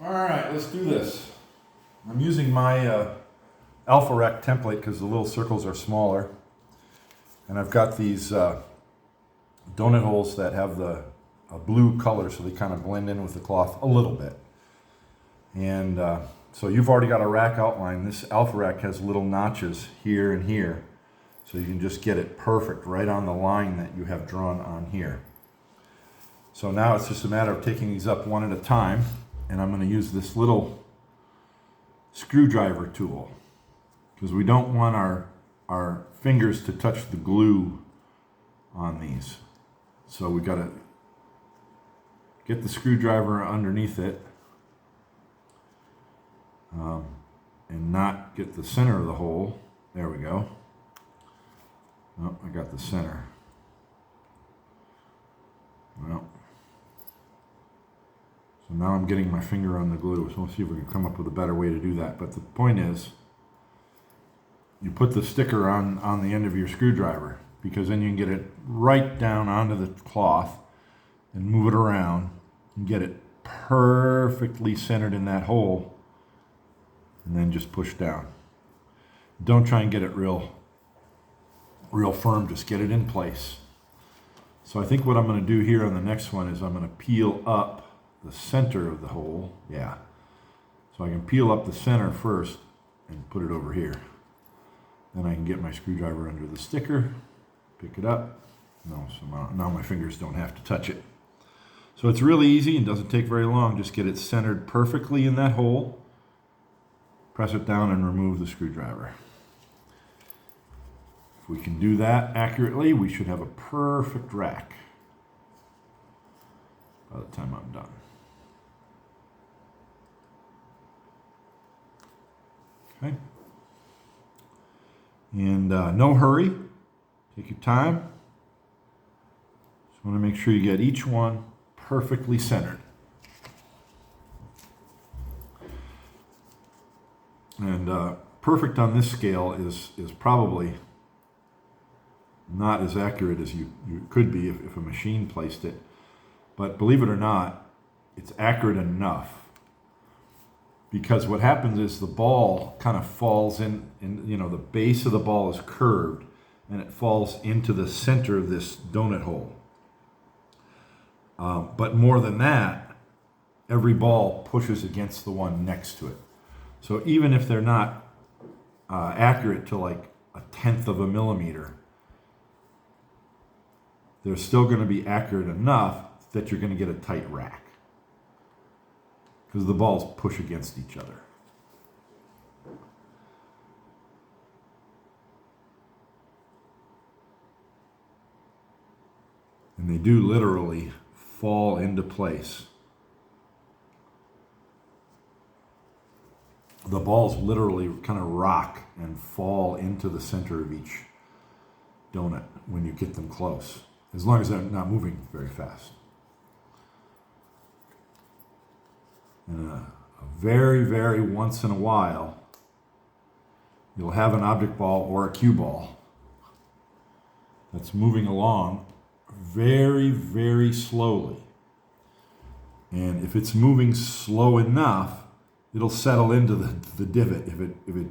All right, let's do this. I'm using my AlphaRack template because the little circles are smaller. And I've got these donut holes that have the blue color, so they kind of blend in with the cloth a little bit. And so you've already got a rack outline. This AlphaRack has little notches here and here, so you can just get it perfect right on the line that you have drawn on here. So now it's just a matter of taking these up one at a time, and I'm going to use this little screwdriver tool because we don't want our fingers to touch the glue on these. So we got to get the screwdriver underneath it and not get the center of the hole. There we go. Oh, I got the center. Well, so now I'm getting my finger on the glue. So we'll see if we can come up with a better way to do that. But the point is, you put the sticker on the end of your screwdriver, because then you can get it right down onto the cloth and move it around and get it perfectly centered in that hole, and then just push down. Don't try and get it real firm, just get it in place. So I think what I'm going to do here on the next one is I'm going to peel up the center of the hole. Yeah. So I can peel up the center first and put it over here. Then I can get my screwdriver under the sticker, pick it up. No, so now my fingers don't have to touch it. So it's really easy and doesn't take very long. Just get it centered perfectly in that hole, press it down and remove the screwdriver. If we can do that accurately, we should have a perfect rack by the time I'm done. Okay. And no hurry, take your time. Just want to make sure you get each one perfectly centered. And perfect on this scale is probably not as accurate as you could be if a machine placed it. But believe it or not, it's accurate enough. Because what happens is the ball kind of falls in, the base of the ball is curved, and it falls into the center of this donut hole. But more than that, every ball pushes against the one next to it. So even if they're not accurate to like 1/10 of a millimeter, they're still going to be accurate enough that you're going to get a tight rack, because the balls push against each other. And they do literally fall into place. The balls literally kind of rock and fall into the center of each donut when you get them close, as long as they're not moving very fast. And a very, very once in a while, you'll have an object ball or a cue ball that's moving along very, very slowly. And if it's moving slow enough, it'll settle into the divot. If it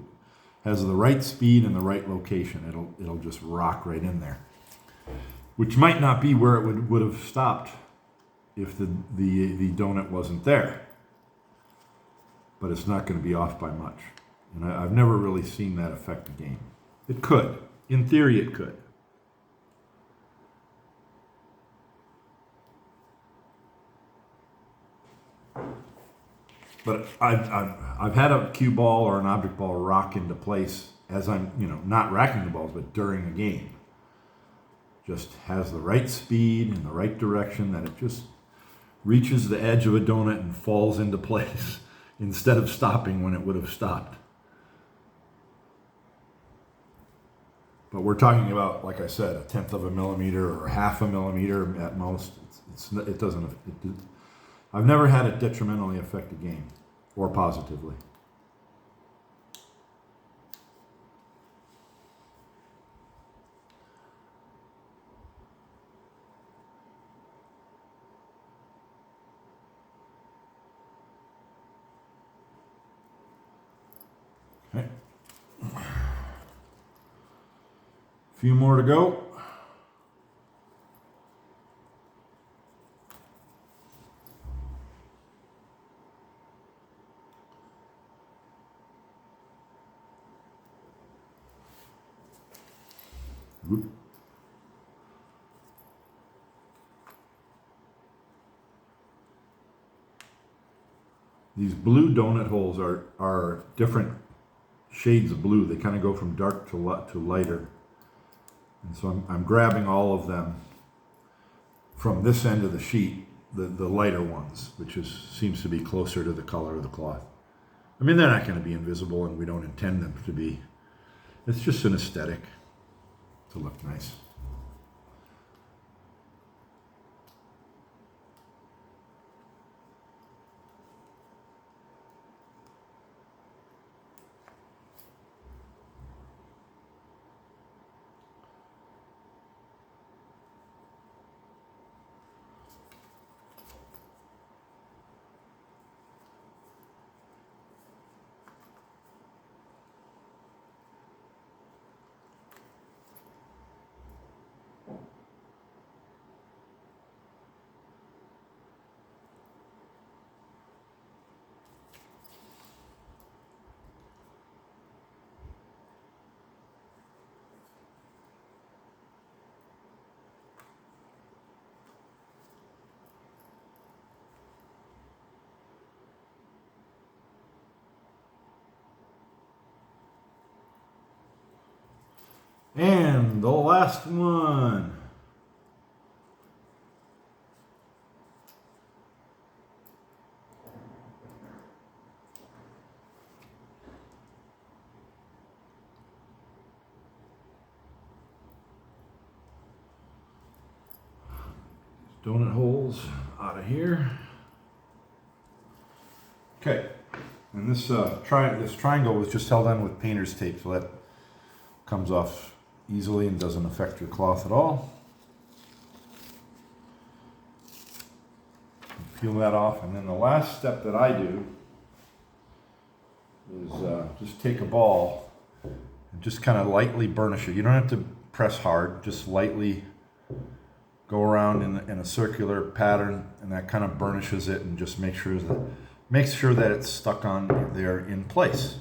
has the right speed and the right location, it'll just rock right in there. Which might not be where it would have stopped if the donut wasn't there. But it's not going to be off by much. And I've never really seen that affect the game. It could. In theory, it could. But I've had a cue ball or an object ball rock into place as I'm, not racking the balls, but during a game. Just has the right speed and the right direction that it just reaches the edge of a donut and falls into place, instead of stopping when it would have stopped. But we're talking about, like I said, 1/10 of a millimeter or 1/2 a millimeter at most. I've never had it detrimentally affect a game, or positively. Okay. Few more to go. Whoop. These blue donut holes are different shades of blue. They kind of go from dark to lighter. And so I'm grabbing all of them from this end of the sheet, the lighter ones, which seems to be closer to the color of the cloth. I mean, they're not going to be invisible, and we don't intend them to be. It's just an aesthetic to look nice. And the last one. Donut holes out of here. Okay, and this this triangle was just held on with painter's tape, so that comes off easily and doesn't affect your cloth at all. Peel that off, and then the last step that I do is just take a ball and just kind of lightly burnish it. You don't have to press hard, just lightly go around in a circular pattern, and that kind of burnishes it and just makes sure that it's stuck on there in place.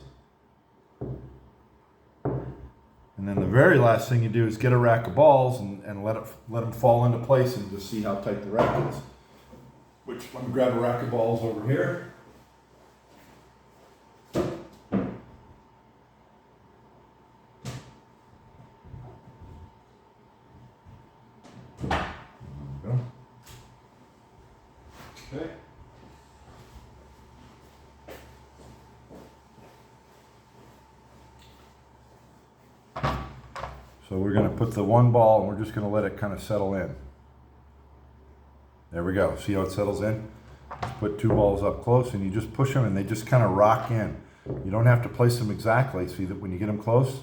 And then the very last thing you do is get a rack of balls and let them fall into place and just see how tight the rack is. Which, let me grab a rack of balls over here. There we go. Okay. So we're going to put the one ball and we're just going to let it kind of settle in. There we go. See how it settles in? Let's put two balls up close and you just push them and they just kind of rock in. You don't have to place them exactly. See that when you get them close,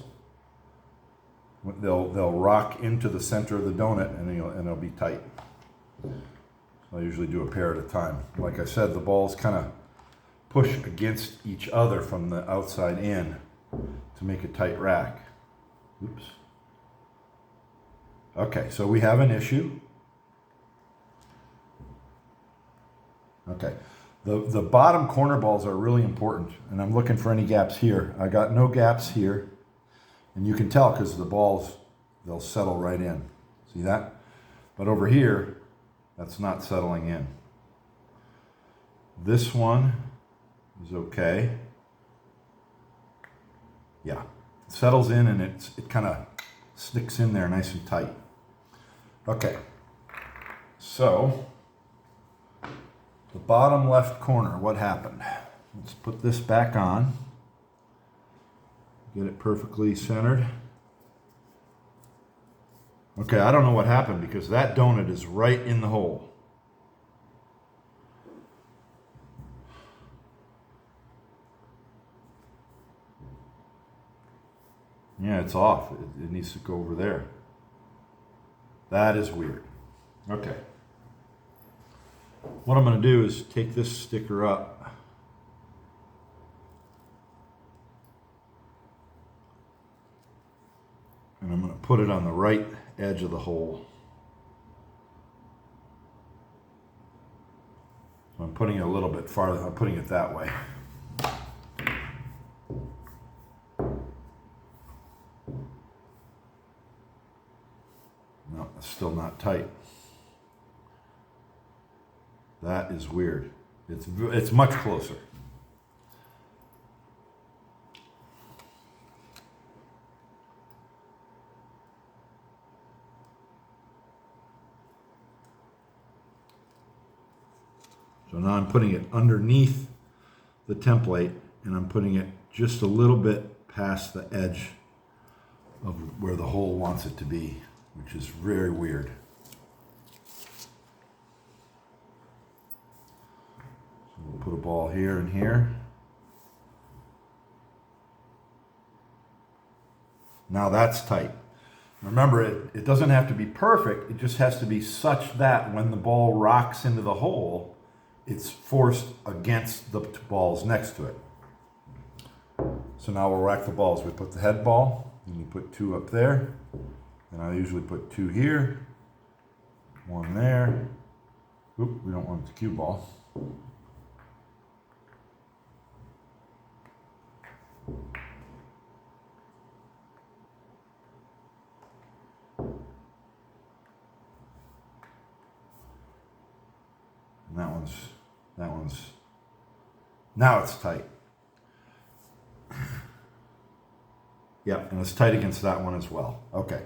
they'll rock into the center of the donut and it'll be tight. I usually do a pair at a time. Like I said, the balls kind of push against each other from the outside in to make a tight rack. Oops. Okay, so we have an issue. Okay, the bottom corner balls are really important, and I'm looking for any gaps here. I got no gaps here, and you can tell because the balls, they'll settle right in. See that? But over here, that's not settling in. This one is okay. Yeah, it settles in and it kind of sticks in there nice and tight. Okay, so the bottom left corner, what happened? Let's put this back on. Get it perfectly centered. Okay, I don't know what happened because that donut is right in the hole. Yeah, it's off. It needs to go over there. That is weird. Okay. What I'm going to do is take this sticker up And I'm going to put it on the right edge of the hole. So I'm putting it a little bit farther. I'm putting it that way. No, it's still not tight. That is weird. It's much closer. So now I'm putting it underneath the template, and I'm putting it just a little bit past the edge of where the hole wants it to be, which is very weird. So we'll put a ball here and here. Now that's tight. Remember, it doesn't have to be perfect. It just has to be such that when the ball rocks into the hole, it's forced against the balls next to it. So now we'll rack the balls. We put the head ball, and you put 2 up there. And I usually put 2 here, 1 there. Oop, we don't want the cue ball. And that one's, now it's tight. Yeah, and it's tight against that one as well. Okay,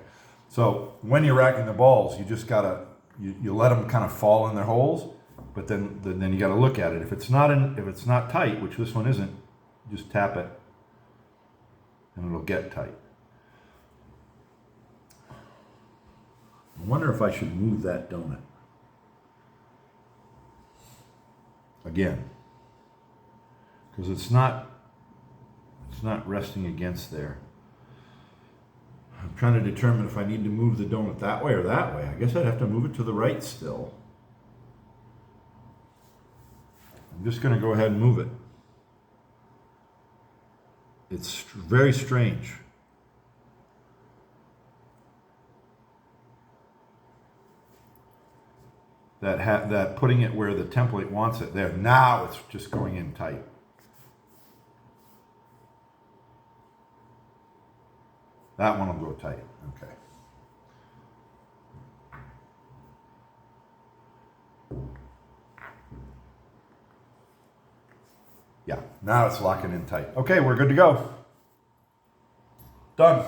so when you're racking the balls, you just gotta, you let them kind of fall in their holes, but then you gotta look at it. If it's not tight, which this one isn't, just tap it, and it'll get tight. I wonder if I should move that donut. Again, because it's not resting against there. I'm trying to determine if I need to move the donut that way or that way. I guess I'd have to move it to the right still. I'm just going to go ahead and move it. It's very strange. That putting it where the template wants it there. Now it's just going in tight. That one will go tight. Okay. Yeah, now it's locking in tight. Okay, we're good to go. Done.